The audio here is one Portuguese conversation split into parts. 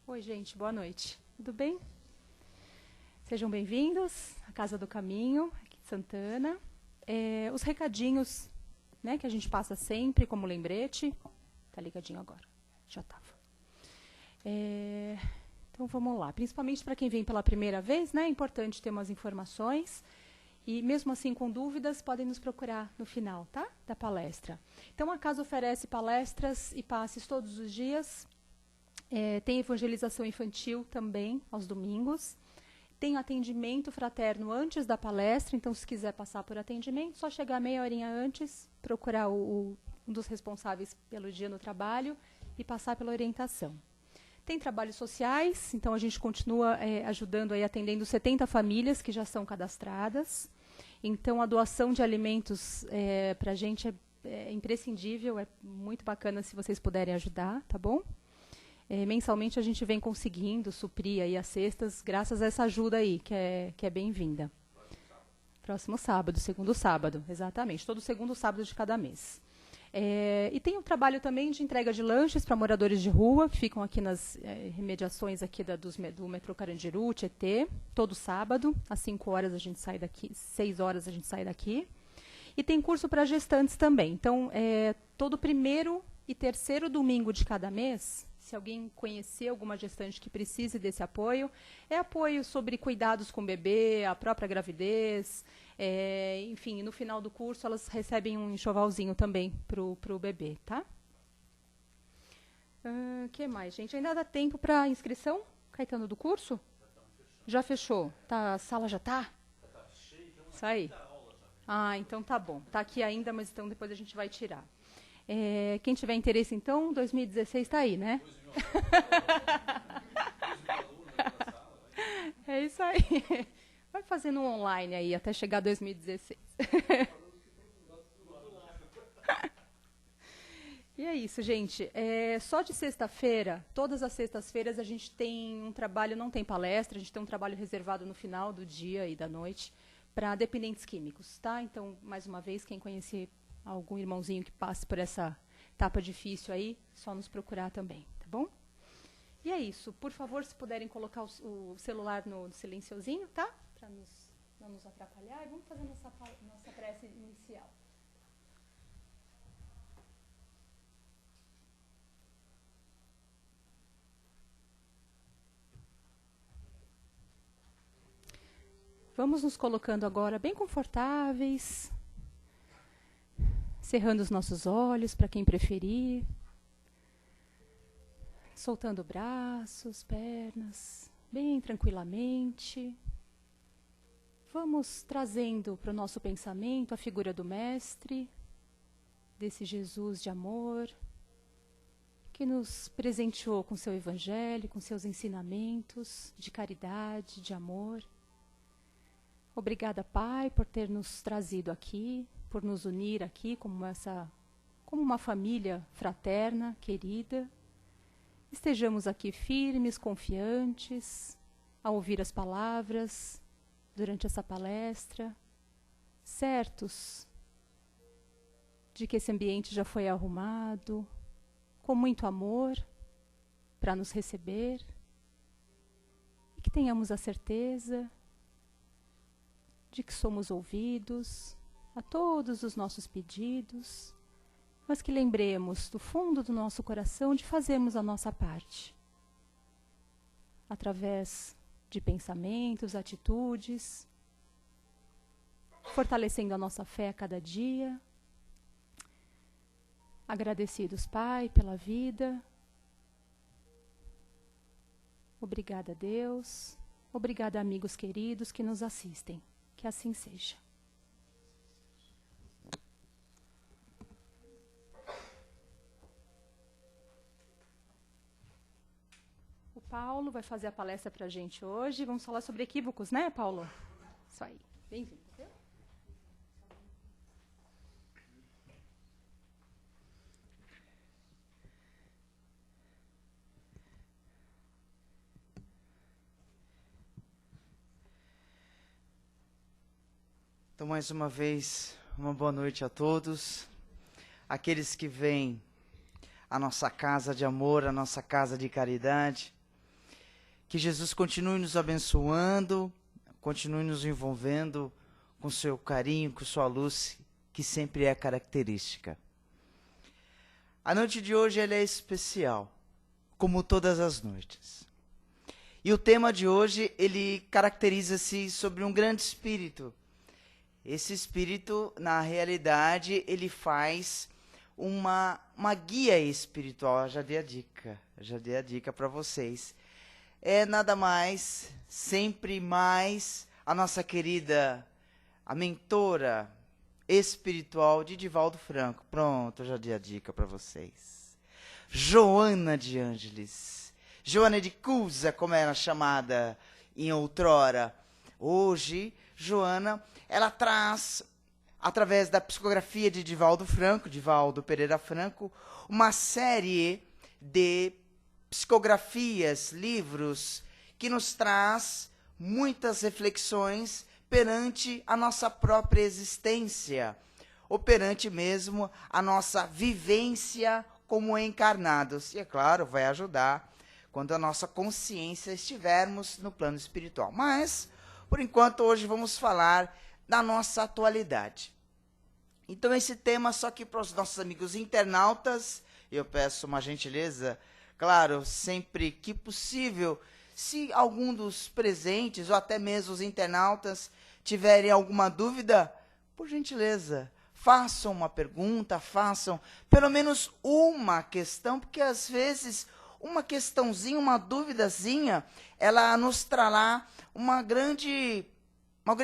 Oi, gente, boa noite. Tudo bem? Sejam bem-vindos à Casa do Caminho, aqui de Santana. Os recadinhos, né, que a gente passa sempre como lembrete. Tá ligadinho agora, já estava. Então vamos lá. Principalmente para quem vem pela primeira vez, né, é importante ter umas informações. E mesmo assim, com dúvidas, podem nos procurar no final, tá? Da palestra. Então, a casa oferece palestras e passes todos os dias. Tem evangelização infantil também, aos domingos. Tem atendimento fraterno antes da palestra, então se quiser passar por atendimento, só chegar meia horinha antes, procurar um dos responsáveis pelo dia no trabalho e passar pela orientação. Tem trabalhos sociais, então a gente continua ajudando, atendendo 70 famílias que já são cadastradas. Então a doação de alimentos para a gente é imprescindível, é muito bacana se vocês puderem ajudar, tá bom? Mensalmente a gente vem conseguindo suprir aí as cestas, graças a essa ajuda aí, que é bem-vinda. Próximo sábado, segundo sábado, exatamente, todo segundo sábado de cada mês. E tem um trabalho também de entrega de lanches para moradores de rua, que ficam aqui nas remediações aqui do metrô Carandiru, Tietê, todo sábado, às 5 horas a gente sai daqui, 6 horas a gente sai daqui. E tem curso para gestantes também. Então, todo primeiro e terceiro domingo de cada mês, se alguém conhecer alguma gestante que precise desse apoio, é apoio sobre cuidados com o bebê, a própria gravidez, enfim, no final do curso elas recebem um enxovalzinho também para o bebê, tá? Que mais, gente? Ainda dá tempo para inscrição, Caetano, do curso? Já fechou? Tá, a sala já está? Isso aí. Ah, então tá bom. Está aqui ainda, mas então depois a gente vai tirar. Quem tiver interesse, então, 2016 está aí, né? É isso aí. Vai fazendo um online aí até chegar 2016. E é isso, gente. Só de sexta-feira, todas as sextas-feiras, a gente tem um trabalho, não tem palestra, a gente tem um trabalho reservado no final do dia e da noite para dependentes químicos, tá? Então, mais uma vez, quem conhecer algum irmãozinho que passe por essa etapa difícil aí, só nos procurar também, tá bom? E é isso. Por favor, se puderem colocar o celular no silenciozinho, tá? Para não nos atrapalhar. E vamos fazer nossa prece inicial. Vamos nos colocando agora bem confortáveis, cerrando os nossos olhos para quem preferir, soltando braços, pernas, bem tranquilamente. Vamos trazendo para o nosso pensamento a figura do Mestre, desse Jesus de amor, que nos presenteou com seu Evangelho, com seus ensinamentos de caridade, de amor. Obrigada, Pai, por ter nos trazido aqui, por nos unir aqui como uma família fraterna, querida. Estejamos aqui firmes, confiantes, a ouvir as palavras durante essa palestra, certos de que esse ambiente já foi arrumado, com muito amor, para nos receber, e que tenhamos a certeza de que somos ouvidos a todos os nossos pedidos, mas que lembremos do fundo do nosso coração de fazermos a nossa parte, através de pensamentos, atitudes, fortalecendo a nossa fé a cada dia. Agradecidos, Pai, pela vida. Obrigada, Deus. Obrigada, amigos queridos que nos assistem. Que assim seja. O Paulo vai fazer a palestra para a gente hoje. Vamos falar sobre equívocos, né, Paulo? Isso aí. Bem-vindo. Então, mais uma vez, uma boa noite a todos. Aqueles que vêm à nossa casa de amor, à nossa casa de caridade. Que Jesus continue nos abençoando, continue nos envolvendo com seu carinho, com sua luz, que sempre é característica. A noite de hoje ela é especial, como todas as noites. E o tema de hoje, ele caracteriza-se sobre um grande espírito. Esse espírito, na realidade, ele faz uma guia espiritual. Já dei a dica para vocês. É nada mais, sempre mais, a nossa querida, a mentora espiritual de Divaldo Franco. Pronto, já dei a dica para vocês. Joana de Ângeles. Joana de Cusa, como era chamada em outrora. Hoje, Joana, ela traz, através da psicografia de Divaldo Pereira Franco, uma série de psicografias, livros, que nos traz muitas reflexões perante a nossa própria existência, ou perante mesmo a nossa vivência como encarnados. E, é claro, vai ajudar quando a nossa consciência estivermos no plano espiritual. Mas, por enquanto, hoje vamos falar da nossa atualidade. Então, esse tema, só que para os nossos amigos internautas, eu peço uma gentileza, claro, sempre que possível, se algum dos presentes, ou até mesmo os internautas, tiverem alguma dúvida, por gentileza, façam uma pergunta, façam pelo menos uma questão, porque às vezes uma questãozinha, uma duvidazinha, ela nos trará uma grande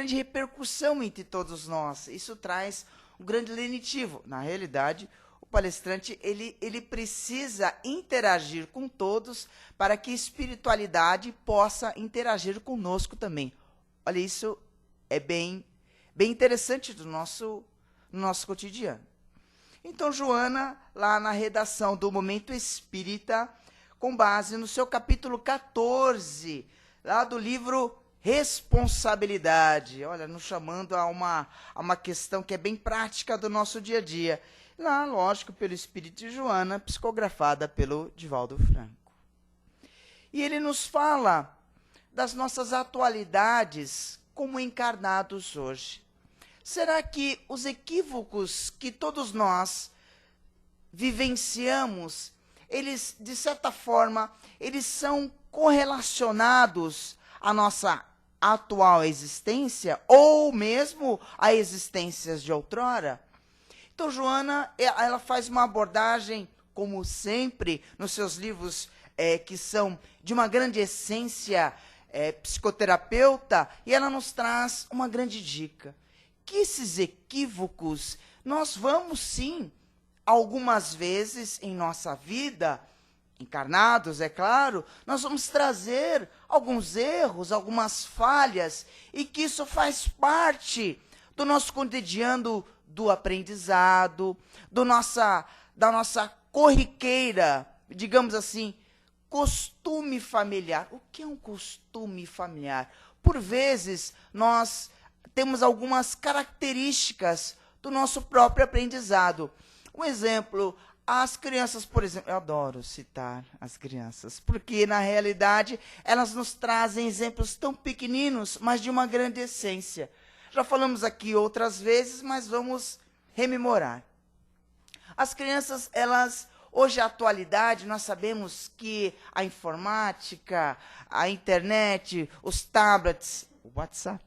repercussão entre todos nós. Isso traz um grande lenitivo. Na realidade, o palestrante ele precisa interagir com todos para que a espiritualidade possa interagir conosco também. Olha, isso é bem interessante no nosso cotidiano. Então, Joana, lá na redação do Momento Espírita, com base no seu capítulo 14, lá do livro Responsabilidade, olha, nos chamando a uma questão que é bem prática do nosso dia a dia. Lá, lógico, pelo Espírito de Joana, psicografada pelo Divaldo Franco. E ele nos fala das nossas atualidades como encarnados hoje. Será que os equívocos que todos nós vivenciamos, eles, de certa forma, eles são correlacionados à nossa atual existência ou mesmo a existências de outrora? Então, Joana, ela faz uma abordagem, como sempre, nos seus livros que são de uma grande essência psicoterapeuta, e ela nos traz uma grande dica. Que esses equívocos, nós vamos sim, algumas vezes em nossa vida, encarnados, é claro, nós vamos trazer alguns erros, algumas falhas, e que isso faz parte do nosso cotidiano, do aprendizado, da nossa corriqueira, digamos assim, costume familiar. O que é um costume familiar? Por vezes, nós temos algumas características do nosso próprio aprendizado. Um exemplo, as crianças, por exemplo, eu adoro citar as crianças, porque, na realidade, elas nos trazem exemplos tão pequeninos, mas de uma grande essência. Já falamos aqui outras vezes, mas vamos rememorar. As crianças, elas, hoje, a atualidade, nós sabemos que a informática, a internet, os tablets, o WhatsApp,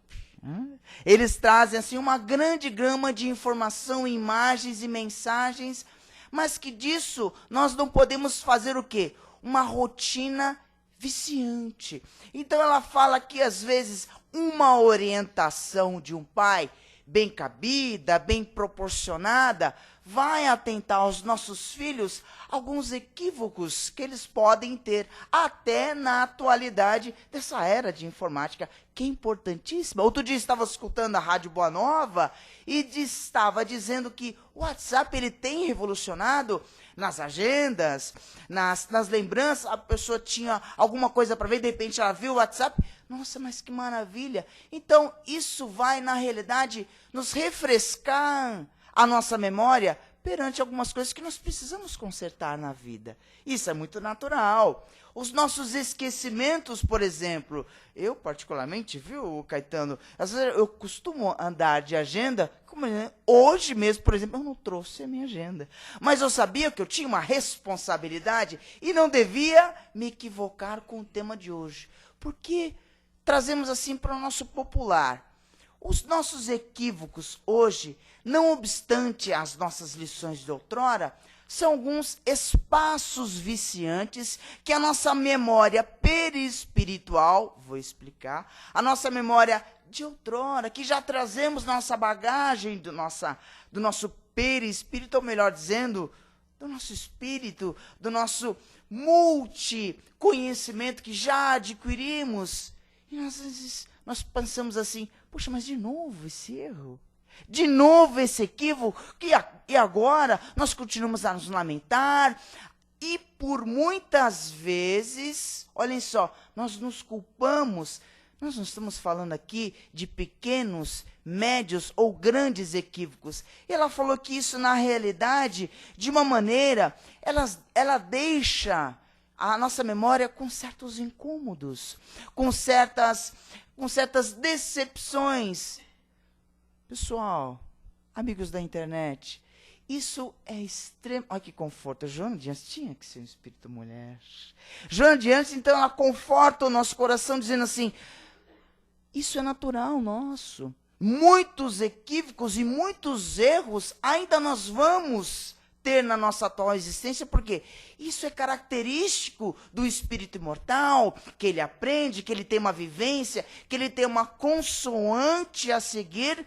eles trazem assim uma grande gama de informação, imagens e mensagens, mas que disso nós não podemos fazer o quê? Uma rotina viciante. Então ela fala que às vezes uma orientação de um pai bem cabida, bem proporcionada, vai atentar aos nossos filhos alguns equívocos que eles podem ter até na atualidade dessa era de informática, que é importantíssima. Outro dia estava escutando a Rádio Boa Nova e estava dizendo que o WhatsApp ele tem revolucionado nas agendas, nas lembranças. A pessoa tinha alguma coisa para ver, de repente ela viu o WhatsApp. Nossa, mas que maravilha! Então, isso vai, na realidade, nos refrescar a nossa memória perante algumas coisas que nós precisamos consertar na vida. Isso é muito natural. Os nossos esquecimentos, por exemplo, eu particularmente, viu, Caetano, às vezes eu costumo andar de agenda, como hoje mesmo, por exemplo, eu não trouxe a minha agenda. Mas eu sabia que eu tinha uma responsabilidade e não devia me equivocar com o tema de hoje. Porque trazemos assim para o nosso popular. Os nossos equívocos hoje, não obstante as nossas lições de outrora, são alguns espaços viciantes que a nossa memória perispiritual, vou explicar, a nossa memória de outrora, que já trazemos nossa bagagem do nosso perispírito, ou melhor dizendo, do nosso espírito, do nosso multiconhecimento que já adquirimos. E às vezes nós pensamos assim, puxa, mas de novo esse erro? De novo esse equívoco? E agora nós continuamos a nos lamentar. E por muitas vezes, olhem só, nós nos culpamos. Nós não estamos falando aqui de pequenos, médios ou grandes equívocos. E ela falou que isso, na realidade, de uma maneira, ela deixa a nossa memória com certos incômodos, com certas decepções. Pessoal, amigos da internet, isso é extremo. Olha que conforto. A Joana de Antes tinha que ser um espírito mulher. Joana de Antes, então, ela conforta o nosso coração, dizendo assim: isso é natural nosso. Muitos equívocos e muitos erros ainda nós vamos ter na nossa atual existência, porque isso é característico do espírito imortal, que ele aprende, que ele tem uma vivência, que ele tem uma consoante a seguir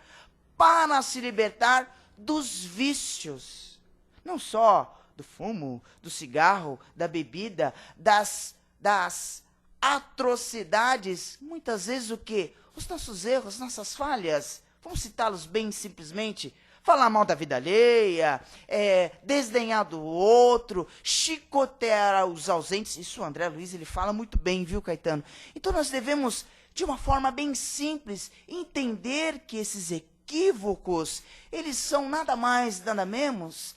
para se libertar dos vícios. Não só do fumo, do cigarro, da bebida, das atrocidades. Muitas vezes o quê? Os nossos erros, nossas falhas. Vamos citá-los bem simplesmente. Falar mal da vida alheia, desdenhar do outro, chicotear os ausentes. Isso o André Luiz ele fala muito bem, viu, Caetano? Então nós devemos, de uma forma bem simples, entender que esses equívocos, eles são nada mais, nada menos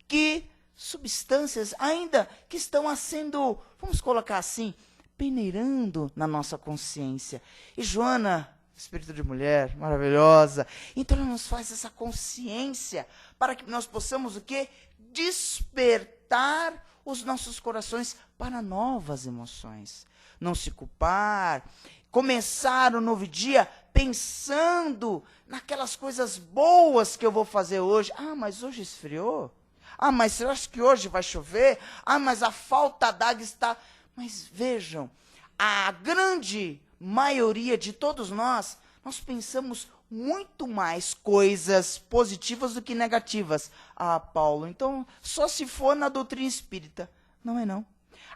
que substâncias ainda que estão sendo, vamos colocar assim, peneirando na nossa consciência. E Joana, espírito de mulher, maravilhosa, então ela nos faz essa consciência para que nós possamos o quê? Despertar os nossos corações para novas emoções. Não se culpar, começar o novo dia pensando naquelas coisas boas que eu vou fazer hoje. Ah, mas hoje esfriou. Ah, mas eu acho que hoje vai chover. Ah, mas a falta d'água está... Mas vejam, a grande maioria de todos nós pensamos muito mais coisas positivas do que negativas. Ah, Paulo, então só se for na doutrina espírita. Não é não.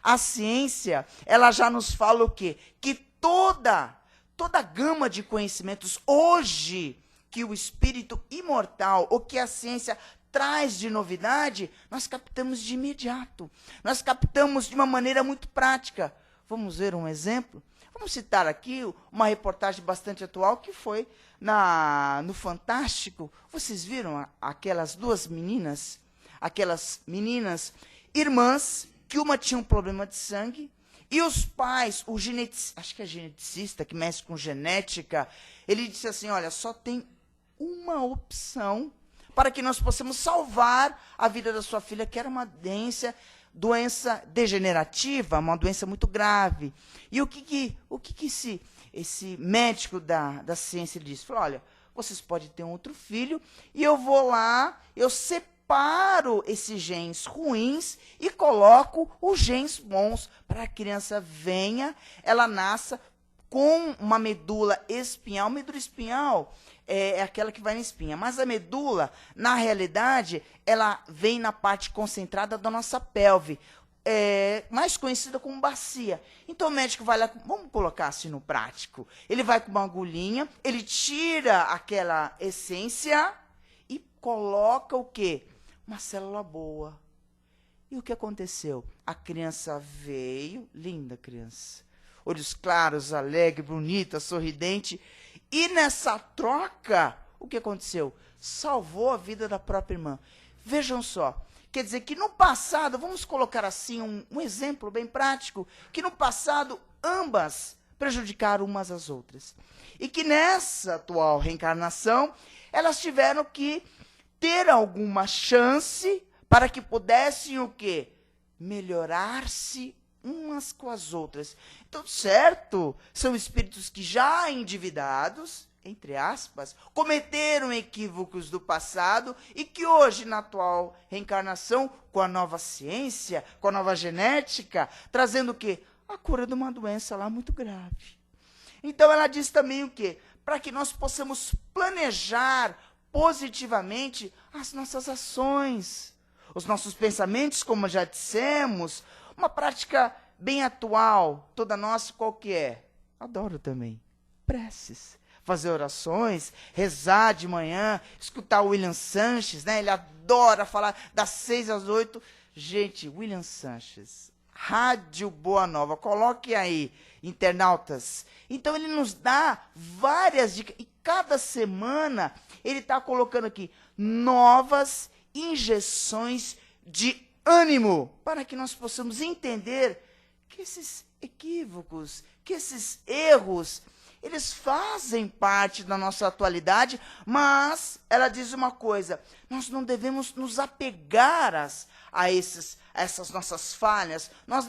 A ciência, ela já nos fala o quê? Que toda gama de conhecimentos hoje que o espírito imortal, ou que a ciência traz de novidade, nós captamos de imediato. Nós captamos de uma maneira muito prática. Vamos ver um exemplo? Vamos citar aqui uma reportagem bastante atual que foi no Fantástico. Vocês viram aquelas duas meninas? Aquelas meninas irmãs, que uma tinha um problema de sangue, e os pais, acho que é geneticista, que mexe com genética, ele disse assim, olha, só tem uma opção para que nós possamos salvar a vida da sua filha, que era uma doença degenerativa, uma doença muito grave. E o que esse médico da ciência disse? Falou, olha, vocês podem ter um outro filho, e eu vou lá, eu separo esses genes ruins e coloco os genes bons para a criança venha, ela nasça com uma medula espinhal. Medula espinhal é aquela que vai na espinha, mas a medula, na realidade, ela vem na parte concentrada da nossa pelve, mais conhecida como bacia. Então o médico vai lá, vamos colocar assim no prático, ele vai com uma agulhinha, ele tira aquela essência e coloca o quê? Uma célula boa. E o que aconteceu? A criança veio, linda criança, olhos claros, alegre, bonita, sorridente. E nessa troca, o que aconteceu? Salvou a vida da própria irmã. Vejam só, quer dizer que no passado, vamos colocar assim um exemplo bem prático, que no passado ambas prejudicaram umas às outras. E que nessa atual reencarnação, elas tiveram que ter alguma chance para que pudessem o quê? Melhorar-se umas com as outras. Então, certo, são espíritos que já endividados, entre aspas, cometeram equívocos do passado e que hoje, na atual reencarnação, com a nova ciência, com a nova genética, trazendo o quê? A cura de uma doença lá muito grave. Então, ela diz também o quê? Para que nós possamos planejar positivamente as nossas ações, os nossos pensamentos, como já dissemos, uma prática bem atual, toda nossa, qual que é? Adoro também. Preces. Fazer orações, rezar de manhã, escutar o William Sanches, né? Ele adora falar das 6 às 8. Gente, William Sanches, Rádio Boa Nova, coloque aí, internautas. Então ele nos dá várias dicas, e cada semana ele está colocando aqui novas injeções de ânimo, para que nós possamos entender que esses equívocos, que esses erros, eles fazem parte da nossa atualidade, mas ela diz uma coisa, nós não devemos nos apegar a essas nossas falhas, nós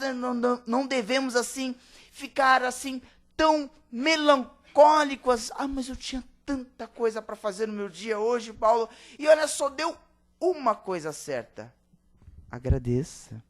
não devemos assim ficar assim tão melancólicos. Ah, mas eu tinha tanta coisa para fazer no meu dia hoje, Paulo, e olha só, deu uma coisa certa. Agradeça.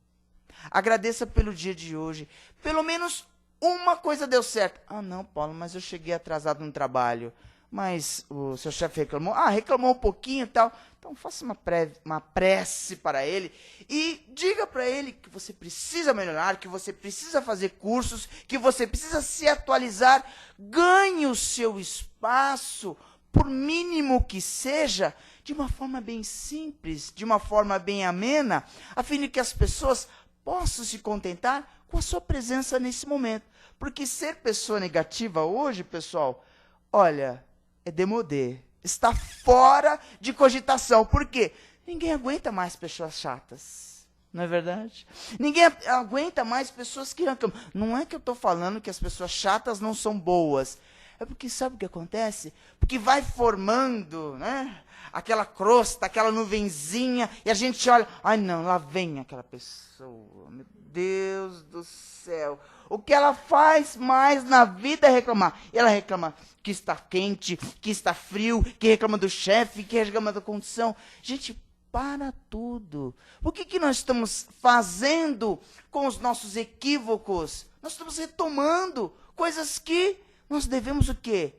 Agradeça pelo dia de hoje. Pelo menos uma coisa deu certo. Ah, não, Paulo, mas eu cheguei atrasado no trabalho. Mas o seu chefe reclamou. Ah, reclamou um pouquinho e tal. Então, faça uma prece para ele e diga para ele que você precisa melhorar, que você precisa fazer cursos, que você precisa se atualizar. Ganhe o seu espaço, por mínimo que seja, de uma forma bem simples, de uma forma bem amena, a fim de que as pessoas possam se contentar com a sua presença nesse momento. Porque ser pessoa negativa hoje, pessoal, olha, é demodê. Está fora de cogitação. Por quê? Ninguém aguenta mais pessoas chatas. Não é verdade? Ninguém aguenta mais pessoas que reclamam. Não é que eu estou falando que as pessoas chatas não são boas. É porque sabe o que acontece? Porque vai formando, né? Aquela crosta, aquela nuvenzinha, e a gente olha, ai não, lá vem aquela pessoa, meu Deus do céu. O que ela faz mais na vida é reclamar. E ela reclama que está quente, que está frio, que reclama do chefe, que reclama da condição. Gente, para tudo. O que nós estamos fazendo com os nossos equívocos? Nós estamos retomando coisas que nós devemos o quê?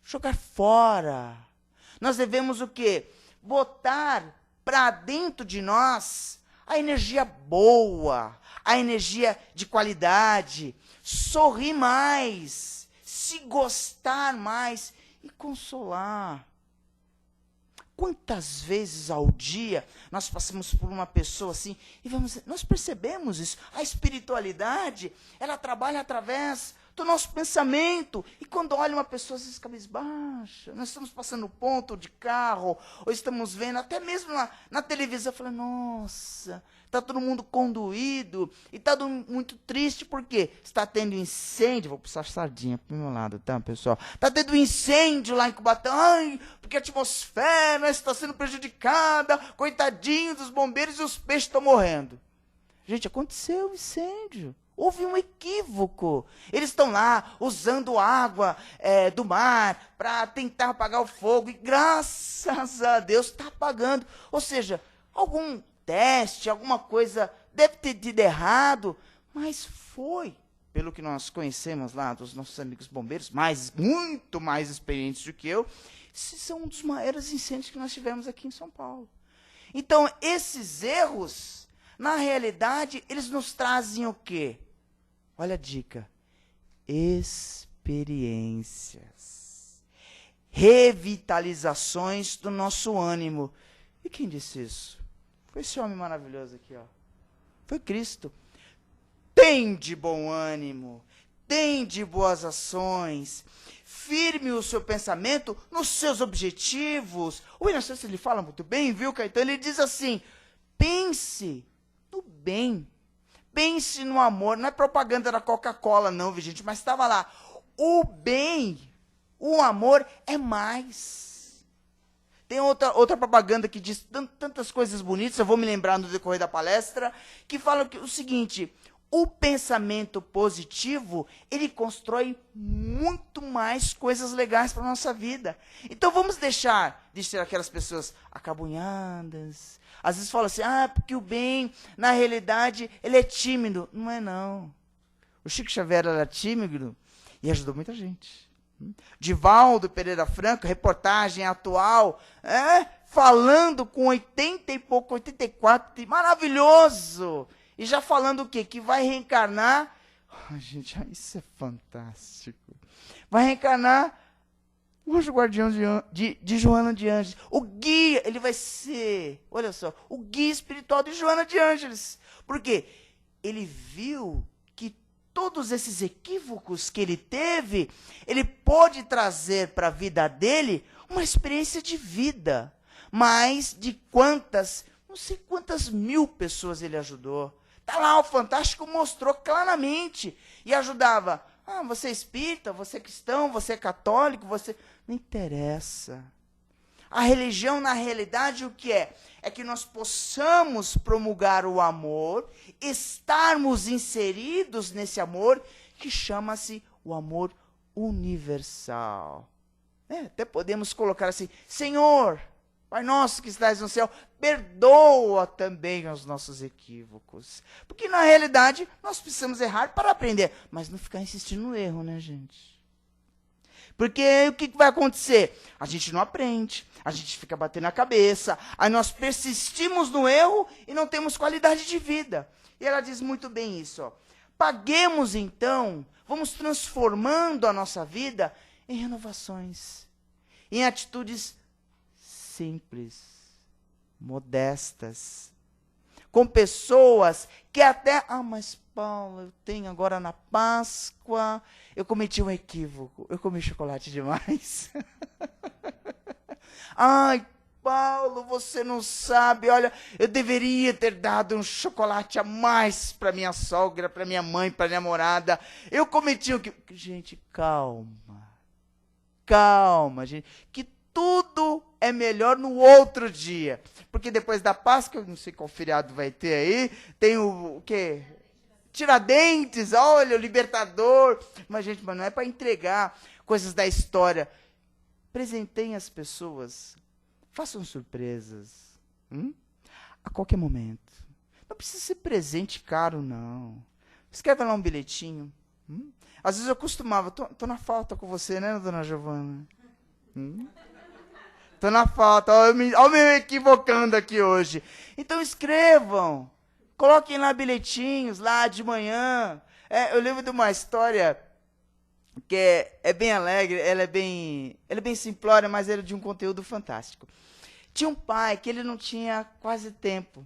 Jogar fora. Nós devemos o quê? Botar para dentro de nós a energia boa, a energia de qualidade, sorrir mais, se gostar mais e consolar. Quantas vezes ao dia nós passamos por uma pessoa assim e nós percebemos isso. A espiritualidade, ela trabalha através do nosso pensamento. E quando olha uma pessoa, às vezes cabisbaixa, nós estamos passando ponto de carro, ou estamos vendo, até mesmo na televisão, falando, nossa, está todo mundo conduído, e está todo mundo muito triste, por quê? Está tendo incêndio, vou puxar sardinha para o meu lado, tá, pessoal? Está tendo incêndio lá em Cubatão, ai, porque a atmosfera está sendo prejudicada, coitadinho dos bombeiros e os peixes estão morrendo. Gente, aconteceu um incêndio. Houve um equívoco. Eles estão lá usando água do mar para tentar apagar o fogo. E graças a Deus está apagando. Ou seja, algum teste, alguma coisa deve ter tido errado. Mas foi, pelo que nós conhecemos lá dos nossos amigos bombeiros, muito mais experientes do que eu, esses são um dos maiores incêndios que nós tivemos aqui em São Paulo. Então, esses erros, na realidade, eles nos trazem o quê? Olha a dica. Experiências. Revitalizações do nosso ânimo. E quem disse isso? Foi esse homem maravilhoso aqui, ó. Foi Cristo. Tem de bom ânimo. Tem de boas ações. firme o seu pensamento nos seus objetivos. O William Santos, ele fala muito bem, viu, Caetano? Ele diz assim, pense no bem, pense no amor. Não é propaganda da Coca-Cola, não, viu, gente? Mas estava lá. O bem, o amor é mais. Tem outra propaganda que diz tantas coisas bonitas, eu vou me lembrar no decorrer da palestra, que fala o seguinte, o pensamento positivo, ele constrói muito mais coisas legais para a nossa vida. Então vamos deixar de ser aquelas pessoas acabunhadas. Às vezes fala assim, porque o bem, na realidade, ele é tímido. Não é, não. O Chico Xavier era tímido e ajudou muita gente. Divaldo Pereira Franco, reportagem atual, falando com 80 e pouco, 84, maravilhoso. E já falando o quê? Que vai reencarnar. Gente, isso é fantástico. Vai reencarnar o anjo guardião de Joana de Ângeles. O guia, ele vai ser, olha só, o guia espiritual de Joana de Ângeles. Por quê? Ele viu que todos esses equívocos que ele teve, ele pode trazer para a vida dele uma experiência de vida. Mais de quantas, não sei quantas mil pessoas ele ajudou. Está lá, o Fantástico mostrou claramente. E ajudava. Você é espírita, você é cristão, você é católico, você... Não interessa. A religião, na realidade, o que é? É que nós possamos promulgar o amor, estarmos inseridos nesse amor, que chama-se o amor universal. Até podemos colocar assim, Senhor, Pai nosso que estás no céu, perdoa também os nossos equívocos. Porque, na realidade, nós precisamos errar para aprender. Mas não ficar insistindo no erro, né, gente? Porque o que vai acontecer? A gente não aprende, a gente fica batendo a cabeça, aí nós persistimos no erro e não temos qualidade de vida. E ela diz muito bem isso. Ó. Paguemos, então, vamos transformando a nossa vida em renovações, em atitudes simples, modestas, com pessoas que até, mas Paulo, eu tenho agora na Páscoa, eu cometi um equívoco, eu comi chocolate demais. Ai, Paulo, você não sabe, olha, eu deveria ter dado um chocolate a mais para minha sogra, para minha mãe, para minha namorada. Eu cometi um equívoco. Gente, calma, gente, que tudo é melhor no outro dia. Porque depois da Páscoa, eu não sei qual feriado vai ter aí, tem o quê? Tiradentes, olha, o Libertador. Mas, gente, não é para entregar coisas da história. Presenteiem as pessoas. Façam surpresas. A qualquer momento. Não precisa ser presente caro, não. Escreve lá um bilhetinho. Às vezes eu costumava, tô na falta com você, né, dona Giovana? Tô na falta, olha me equivocando aqui hoje. Então escrevam, coloquem lá bilhetinhos, lá de manhã. Eu lembro de uma história que é bem alegre, ela é bem simplória, mas era de um conteúdo fantástico. Tinha um pai que ele não tinha quase tempo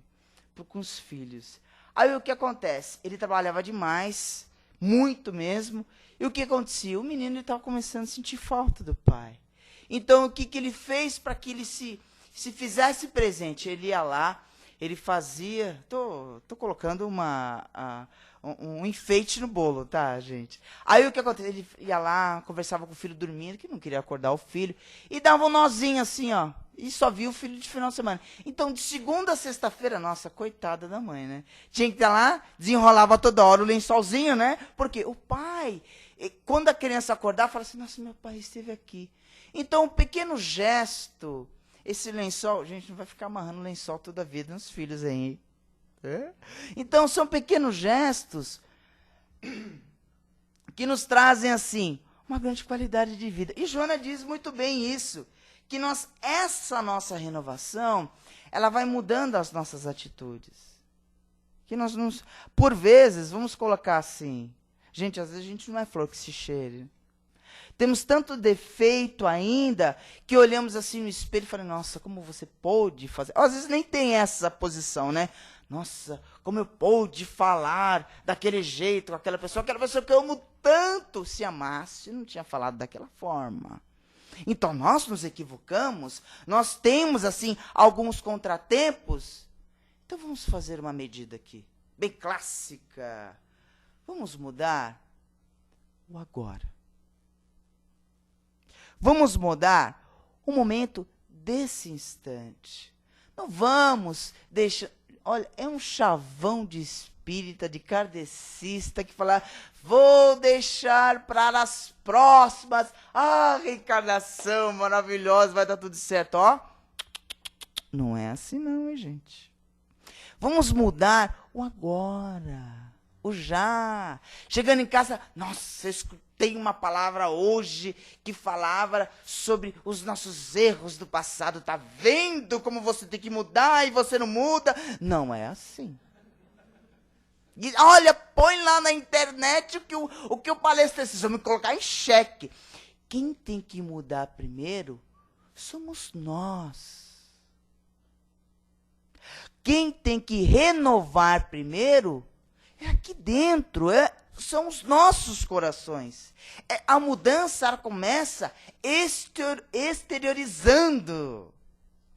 com os filhos. Aí o que acontece? Ele trabalhava demais, muito mesmo, e o que acontecia? O menino estava começando a sentir falta do pai. Então, o que ele fez para que ele se fizesse presente? Ele ia lá, ele fazia... Tô colocando um enfeite no bolo, tá, gente? Aí, o que aconteceu? Ele ia lá, conversava com o filho dormindo, que não queria acordar o filho, e dava um nozinho assim, ó, e só via o filho de final de semana. Então, de segunda a sexta-feira, nossa, coitada da mãe, né? Tinha que estar lá, desenrolava toda hora o lençolzinho, né? Porque o pai, quando a criança acordar, fala assim, nossa, meu pai esteve aqui. Então, um pequeno gesto, esse lençol, gente, não vai ficar amarrando lençol toda a vida nos filhos aí. Então, são pequenos gestos que nos trazem, assim, uma grande qualidade de vida. E Joana diz muito bem isso, que essa nossa renovação, ela vai mudando as nossas atitudes. Que por vezes, vamos colocar assim, gente, às vezes a gente não é flor que se cheire. Temos tanto defeito ainda que olhamos assim no espelho e falamos, nossa, como você pôde fazer? Às vezes nem tem essa posição, né? Nossa, como eu pude falar daquele jeito com aquela pessoa que eu amo tanto. Se amasse, não tinha falado daquela forma. Então, nós nos equivocamos, nós temos, assim, alguns contratempos. Então, vamos fazer uma medida aqui, bem clássica. Vamos mudar o agora. Vamos mudar o momento desse instante. Não vamos deixar... Olha, é um chavão de espírita, de kardecista, que fala, vou deixar para as próximas. Ah, reencarnação maravilhosa, vai dar tudo certo. Ó, não é assim não, hein, gente? Vamos mudar o agora, o já. Chegando em casa, nossa, eu escutei uma palavra hoje que falava sobre os nossos erros do passado. Tá vendo como você tem que mudar e você não muda? Não é assim. E, olha, põe lá na internet o que o palestrante vai me colocar em xeque. Quem tem que mudar primeiro somos nós. Quem tem que renovar primeiro é aqui dentro, são os nossos corações. A mudança ela começa exteriorizando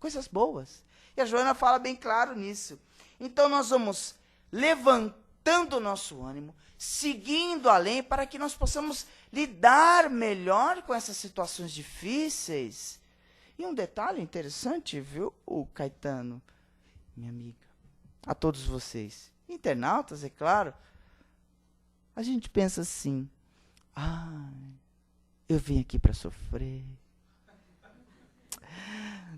coisas boas. E a Joana fala bem claro nisso. Então, nós vamos levantando o nosso ânimo, seguindo além, para que nós possamos lidar melhor com essas situações difíceis. E um detalhe interessante, viu, o Caetano, minha amiga, a todos vocês, internautas, é claro, a gente pensa assim, eu vim aqui para sofrer.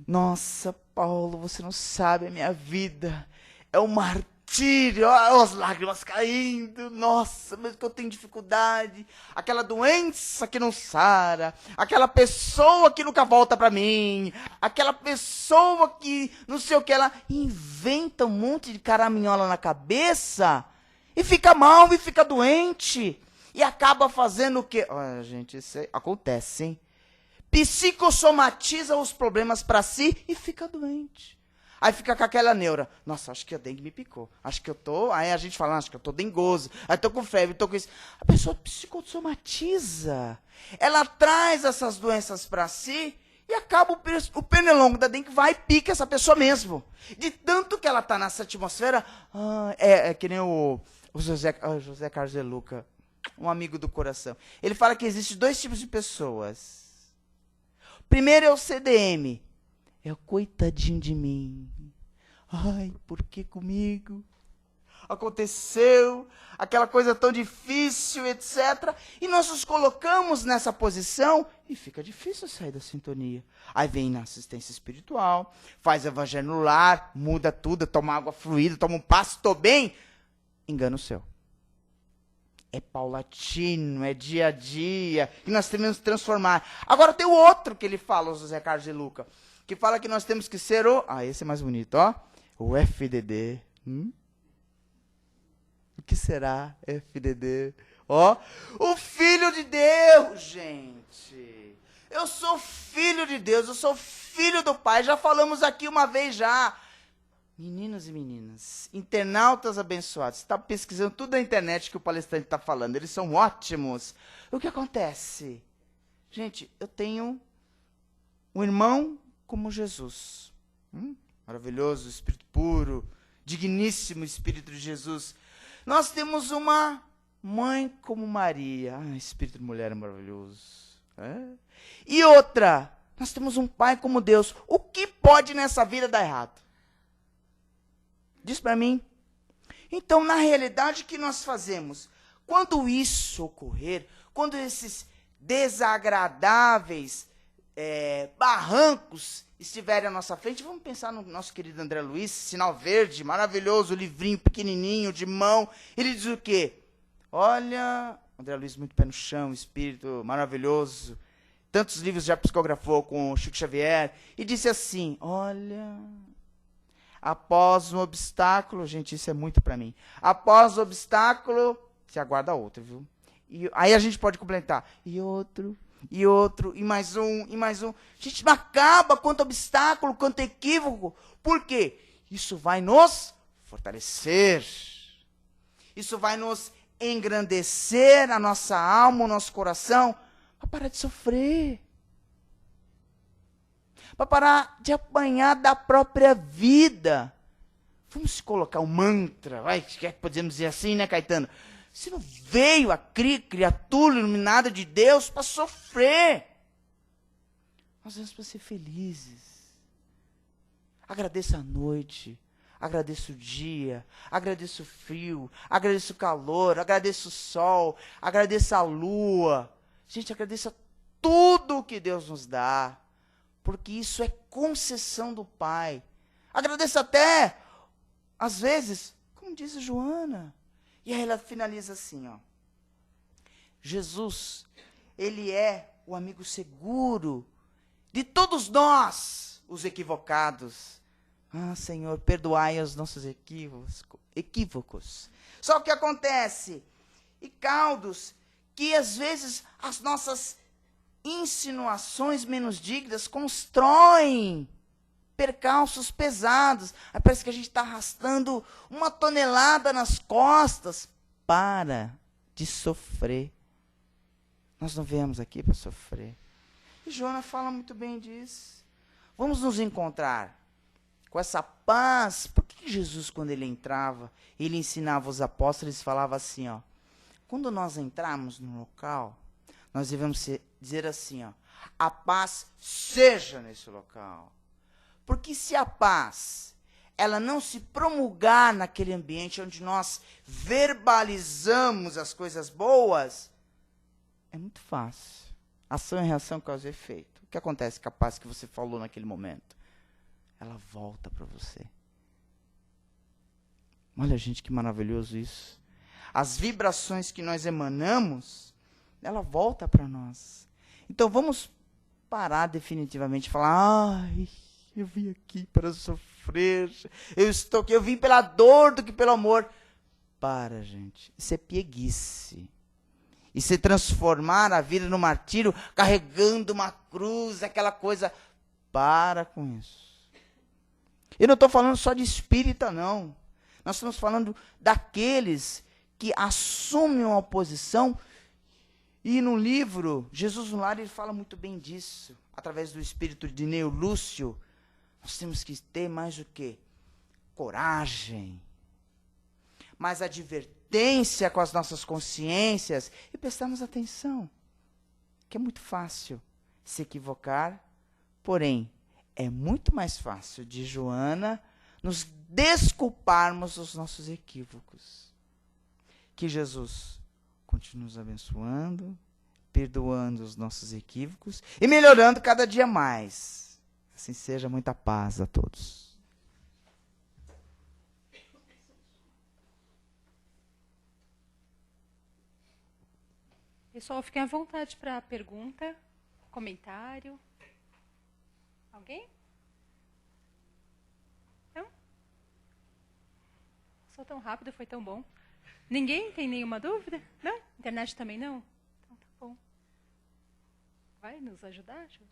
Nossa, Paulo, você não sabe a minha vida, é um martírio, ó, as lágrimas caindo, nossa, mas que eu tenho dificuldade, aquela doença que não sara, aquela pessoa que nunca volta para mim, aquela pessoa que não sei o que, ela inventa um monte de caraminhola na cabeça e fica mal e fica doente e acaba fazendo o quê? Olha, gente, isso acontece, hein? Psicossomatiza os problemas para si e fica doente. Aí fica com aquela neura. Nossa, acho que a dengue me picou. Acho que eu tô... Aí a gente fala, acho que eu tô dengoso. Aí tô com febre, tô com isso. A pessoa psicossomatiza. Ela traz essas doenças para si e acaba o pernilongo da dengue vai e pica essa pessoa mesmo. De tanto que ela tá nessa atmosfera... é que nem o José Carlos de Luca, um amigo do coração. Ele fala que existem 2 tipos de pessoas. Primeiro é o CDM. É o coitadinho de mim. Ai, por que comigo? Aconteceu aquela coisa tão difícil, etc. E nós nos colocamos nessa posição e fica difícil sair da sintonia. Aí vem na assistência espiritual, faz evangelho no lar, muda tudo, toma água fluida, toma um passo, estou bem. Engana o céu. É paulatino, é dia a dia, e nós temos que transformar. Agora tem o outro que ele fala, o José Carlos de Luca, que fala que nós temos que ser o... esse é mais bonito, ó. O FDD. O que será FDD? Ó, o Filho de Deus, gente. Eu sou filho de Deus, eu sou filho do Pai. Já falamos aqui uma vez já. Meninos e meninas, internautas abençoados, você está pesquisando tudo na internet que o palestrante está falando, eles são ótimos. O que acontece? Gente, eu tenho um irmão como Jesus. Maravilhoso, Espírito puro, digníssimo Espírito de Jesus. Nós temos uma mãe como Maria. Espírito de mulher é maravilhoso. E outra, nós temos um pai como Deus. O que pode nessa vida dar errado? Diz para mim. Então, na realidade, o que nós fazemos? Quando isso ocorrer, quando esses desagradáveis barrancos estiverem à nossa frente, vamos pensar no nosso querido André Luiz, sinal verde, maravilhoso, livrinho pequenininho, de mão. Ele diz o quê? Olha, André Luiz muito pé no chão, espírito maravilhoso. Tantos livros já psicografou com o Chico Xavier. E disse assim, olha, após um obstáculo, gente, isso é muito para mim. Após o obstáculo, se aguarda outro, viu? E aí a gente pode complementar. E outro, e mais um, e mais um. A gente não acaba quanto obstáculo, quanto equívoco. Por quê? Isso vai nos fortalecer. Isso vai nos engrandecer a nossa alma, o nosso coração, para parar de sofrer. Para parar de apanhar da própria vida. Vamos colocar um mantra, vai, podemos dizer assim, né, Caetano? Você não veio a criatura iluminada de Deus para sofrer. Nós vamos para ser felizes. Agradeça a noite, agradeça o dia, agradeça o frio, agradeça o calor, agradeça o sol, agradeça a lua. Gente, agradeça tudo que Deus nos dá, porque isso é concessão do Pai. Agradeça até, às vezes, como diz a Joana. E aí ela finaliza assim, ó. Jesus, ele é o amigo seguro de todos nós, os equivocados. Ah, Senhor, perdoai os nossos equívocos. Só o que acontece? E caldos, que às vezes as nossas insinuações menos dignas constroem percalços pesados. Aí parece que a gente está arrastando 1 tonelada nas costas. Para de sofrer. Nós não viemos aqui para sofrer. E Joana fala muito bem disso. Vamos nos encontrar com essa paz. Por que Jesus, quando ele entrava, ele ensinava os apóstolos, ele falava assim, ó, quando nós entrarmos no local, nós devemos dizer assim, ó, a paz seja nesse local. Porque se a paz, ela não se promulgar naquele ambiente onde nós verbalizamos as coisas boas, é muito fácil. Ação e reação, causa e efeito. O que acontece com a paz que você falou naquele momento? Ela volta para você. Olha, gente, que maravilhoso isso. As vibrações que nós emanamos, ela volta para nós. Então vamos parar definitivamente e falar, ai, eu vim aqui para sofrer, eu vim pela dor do que pelo amor. Para, gente. Isso é pieguice. Isso é transformar a vida no martírio, carregando uma cruz, aquela coisa. Para com isso. Eu não estou falando só de espírita, não. Nós estamos falando daqueles que assumem uma posição. E no livro, Jesus no Lar, ele fala muito bem disso. Através do espírito de Neo Lúcio. Nós temos que ter mais o quê? Coragem. Mais advertência com as nossas consciências. E prestarmos atenção. Que é muito fácil se equivocar. Porém, é muito mais fácil de Joana nos desculparmos dos nossos equívocos. Que Jesus continue nos abençoando, perdoando os nossos equívocos e melhorando cada dia mais. Assim seja, muita paz a todos. Pessoal, fiquem à vontade para pergunta, comentário. Alguém? Não? Sou tão rápido, foi tão bom. Ninguém tem nenhuma dúvida? Não? Internet também não? Então tá bom. Vai nos ajudar, Júlio?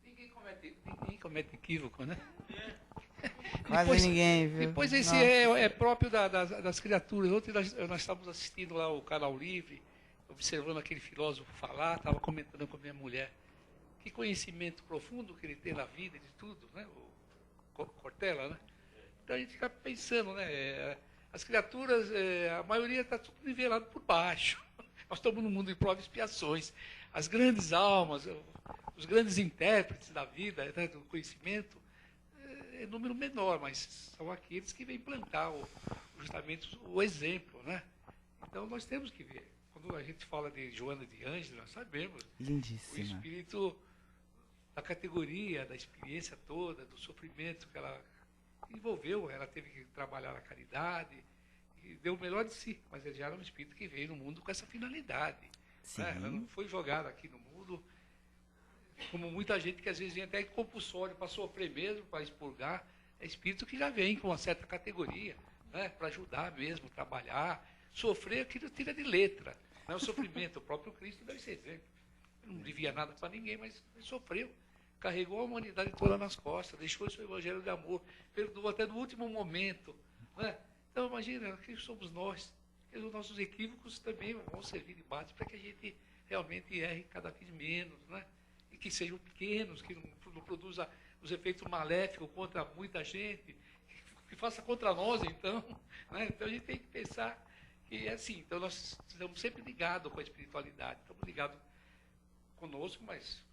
Ninguém comete equívoco, né? Quase Depois, ninguém, viu? Depois esse é próprio das criaturas. Ontem nós estávamos assistindo lá o Canal Livre, observando aquele filósofo falar, estava comentando com a minha mulher. Que conhecimento profundo que ele tem na vida, de tudo, né? O Cortella, né? Então a gente fica pensando, né? As criaturas, a maioria está tudo nivelado por baixo. Nós estamos num mundo de provas e expiações. As grandes almas, os grandes intérpretes da vida, né, do conhecimento, é número menor, mas são aqueles que vêm plantar justamente o exemplo, né? Então nós temos que ver. Quando a gente fala de Joana de Ângeles, nós sabemos Lindíssima. o espírito da categoria, da experiência toda, do sofrimento que ela envolveu. Ela teve que trabalhar na caridade e deu o melhor de si, mas ele já era um espírito que veio no mundo com essa finalidade. Né? Ela não foi jogada aqui no mundo como muita gente que às vezes vem até em compulsório para sofrer mesmo, para expurgar. É espírito que já vem com uma certa categoria, né? Para ajudar mesmo, trabalhar. Sofrer aquilo tira de letra. Não é o sofrimento, o próprio Cristo deve ser exemplo. Ele não devia nada para ninguém, mas ele sofreu. Carregou a humanidade toda nas costas, deixou o seu evangelho de amor, perdoou até no último momento. Né? Então, imagina, quem somos nós? Os nossos equívocos também vão servir de base para que a gente realmente erre cada vez menos, né? E que sejam pequenos, que não produza os efeitos maléficos contra muita gente, que faça contra nós, então. Né? Então, a gente tem que pensar que é assim. Então, nós estamos sempre ligados com a espiritualidade, estamos ligados conosco, mas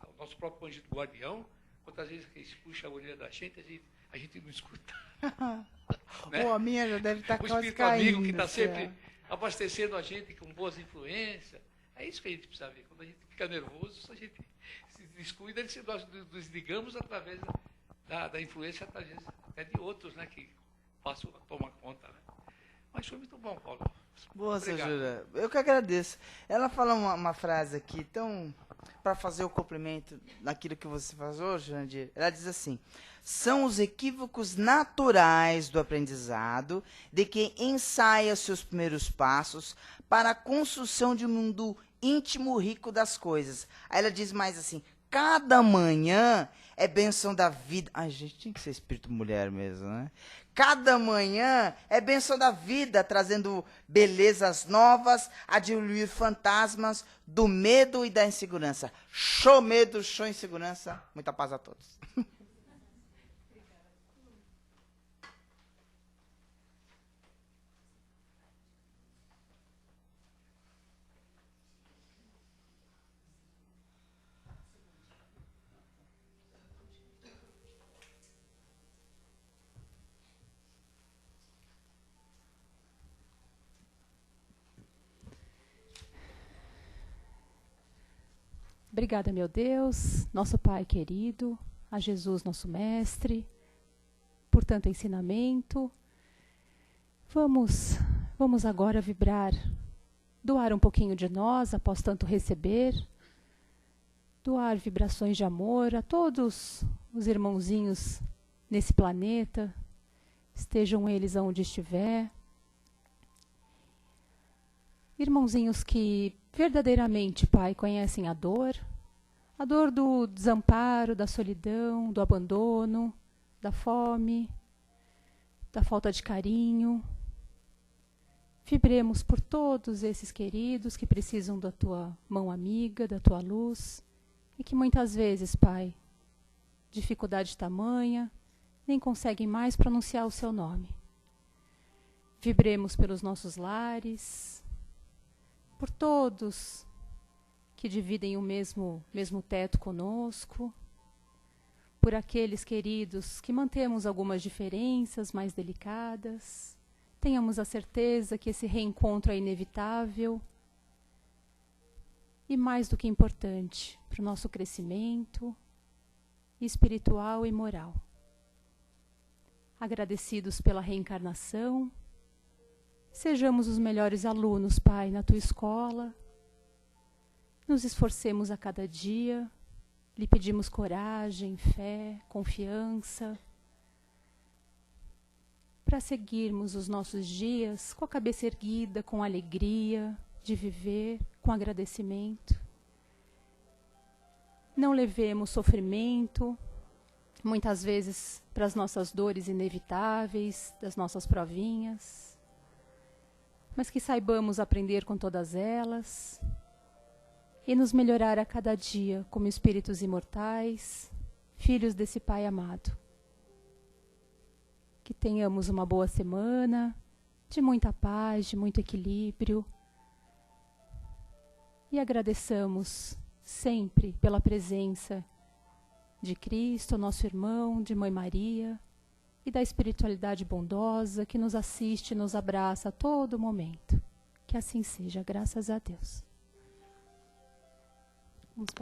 o nosso próprio anjo do guardião, quantas vezes que eles puxam a orelha da gente, a gente não escuta. Né? A minha já deve estar o quase espírito caindo. amigo que está sempre abastecendo a gente com boas influências. É isso que a gente precisa ver. Quando a gente fica nervoso, a gente se descuida, nós nos ligamos através da influência, às vezes, até de outros, né, que passam a tomar conta. Né? Mas foi muito bom, Paulo. Boa, Obrigado. Jura. Eu que agradeço. Ela fala uma frase aqui, então, para fazer o complemento naquilo que você faz hoje, Jandir, ela diz assim: são os equívocos naturais do aprendizado de quem ensaia seus primeiros passos para a construção de um mundo íntimo rico das coisas. Aí ela diz mais assim: cada manhã é bênção da vida. Ai, gente, tinha que ser espírito mulher mesmo, né? Cada manhã é bênção da vida, trazendo belezas novas, a diluir fantasmas do medo e da insegurança. Show medo, show insegurança. Muita paz a todos. Obrigada, meu Deus, nosso Pai querido, a Jesus, nosso Mestre, por tanto ensinamento. Vamos agora vibrar, doar um pouquinho de nós após tanto receber, doar vibrações de amor a todos os irmãozinhos nesse planeta, estejam eles aonde estiver. Irmãozinhos que verdadeiramente, Pai, conhecem a dor do desamparo, da solidão, do abandono, da fome, da falta de carinho. Vibremos por todos esses queridos que precisam da tua mão amiga, da tua luz, e que muitas vezes, Pai, dificuldade tamanha, nem conseguem mais pronunciar o seu nome. Vibremos pelos nossos lares, por todos que dividem o mesmo teto conosco, por aqueles queridos que mantemos algumas diferenças mais delicadas. Tenhamos a certeza que esse reencontro é inevitável e, mais do que importante, para o nosso crescimento espiritual e moral. Agradecidos pela reencarnação, sejamos os melhores alunos, Pai, na tua escola. Nos esforcemos a cada dia, lhe pedimos coragem, fé, confiança, para seguirmos os nossos dias com a cabeça erguida, com alegria de viver, com agradecimento. Não levemos sofrimento, muitas vezes, para as nossas dores inevitáveis, das nossas provinhas, mas que saibamos aprender com todas elas e nos melhorar a cada dia como espíritos imortais, filhos desse Pai amado. Que tenhamos uma boa semana, de muita paz, de muito equilíbrio, e agradeçamos sempre pela presença de Cristo, nosso irmão, de Mãe Maria, e da espiritualidade bondosa que nos assiste e nos abraça a todo momento. Que assim seja, graças a Deus.